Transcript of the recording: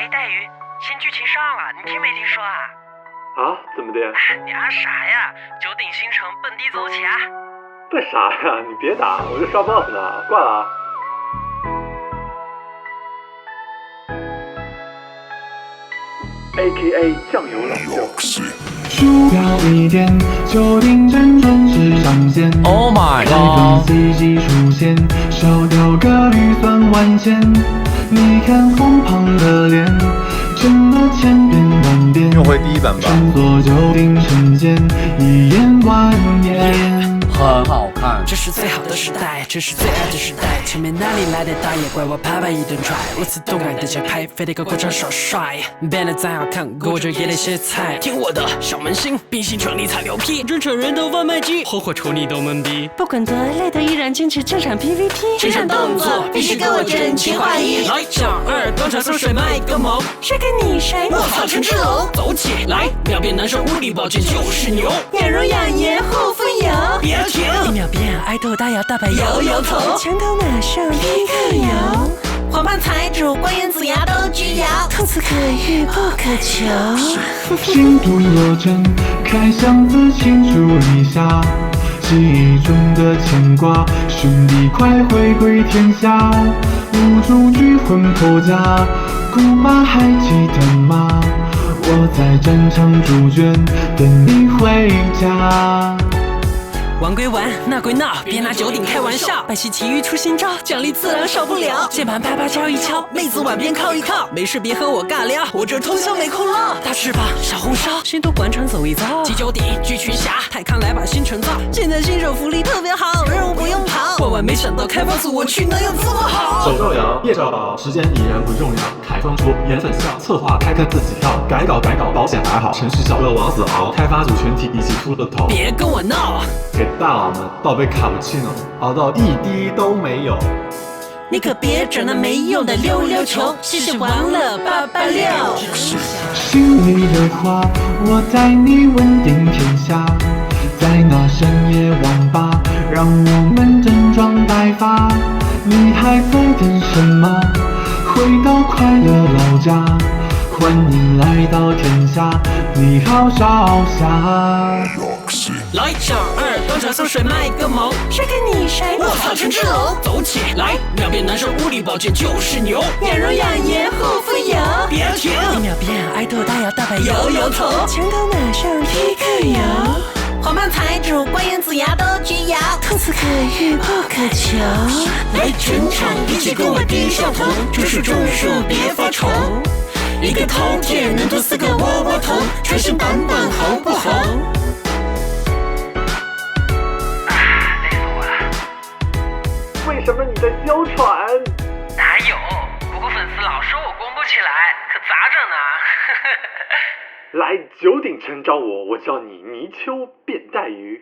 肥带鱼，新剧情上了，你听没听说啊？啊？怎么的？你啊啥呀？九鼎新城蹦迪走起啊！笨啥呀？你别打，我这刷 boss 呢，挂了啊。AKA 酱油老舅。输掉一点，九鼎真准时上线。Oh my god！ iPhone 4G 出现，少掉个预算万千。你看红胖的脸，真的千变万变。用回第一版吧。穿梭九鼎神剑，一眼万年。很好看。这是最好的时代，这是最爱的时代。前面哪里来的大爷，怪我啪啪一顿踹。如此动感的节拍，非得个过场耍帅。变得再好看，我就给了些菜。听我的，小门星，并行传力才牛批。正常人头贩卖机，活活瞅你都懵逼。不管多累都依然坚持正常 PVP。全场动作必须跟我真情划一。来，小二，当场送水卖个萌。谁跟你谁？我操，陈志龙，走起来！秒变男神，物理保健就是牛。养容养颜护肤油，别停！一秒变爱豆大摇大摆摇摇头，墙头马上批克油。黄盘财主，关元子牙都巨摇。兔子可遇不可求。心中落针，开箱子庆祝一下。记忆中的牵挂，兄弟快回归天下。无主俱魂破甲，古马还记得吗？我在战场主卷，等你回家。玩归玩，闹归闹，别拿九鼎开玩笑。百戏奇遇出新招，奖励自然少不了。键盘啪啪敲一敲，妹子碗边靠一靠。没事别和我尬聊，我这通宵没空唠。大翅膀，小红烧，新都广场走一遭。击九鼎，聚群侠，泰康来把新城造。现在新手福利特别好，任务不用跑。万万没想到开发组我去能有这么好。手照阳，夜照宝，时间已然不重要。凯风出，颜粉笑，策划开课自己跳。改稿，保险还好。程序小乐王子熬，开发组全体一起秃了头。别跟我闹。给大佬们倒杯卡布奇诺，熬到一滴都没有。你可别整那没用的溜溜球，谢谢玩了886。心里的话，我带你问鼎天下。在那深夜网吧，让我们整装待发。你还在等什么？回到快乐老家，欢迎来到天下，你好少侠。来，小二，当场送水卖个萌。谁跟你谁？我操，陈志龙，走起来！秒变男神，物理保健就是牛。养容养颜护肤油，别停！一秒变爱豆大摇大摆摇摇头，墙头马上批克油。黄盘财主，关元子牙都巨摇。兔子可遇不可求。来，全场一起跟我低下头，种树别发愁。一个饕餮能吞4个窝窝头，全新版本红不红？为什么你在娇喘？哪有？不过粉丝老说我公布起来，可咋整呢？来，九鼎诚招我，我叫你泥鳅变带鱼。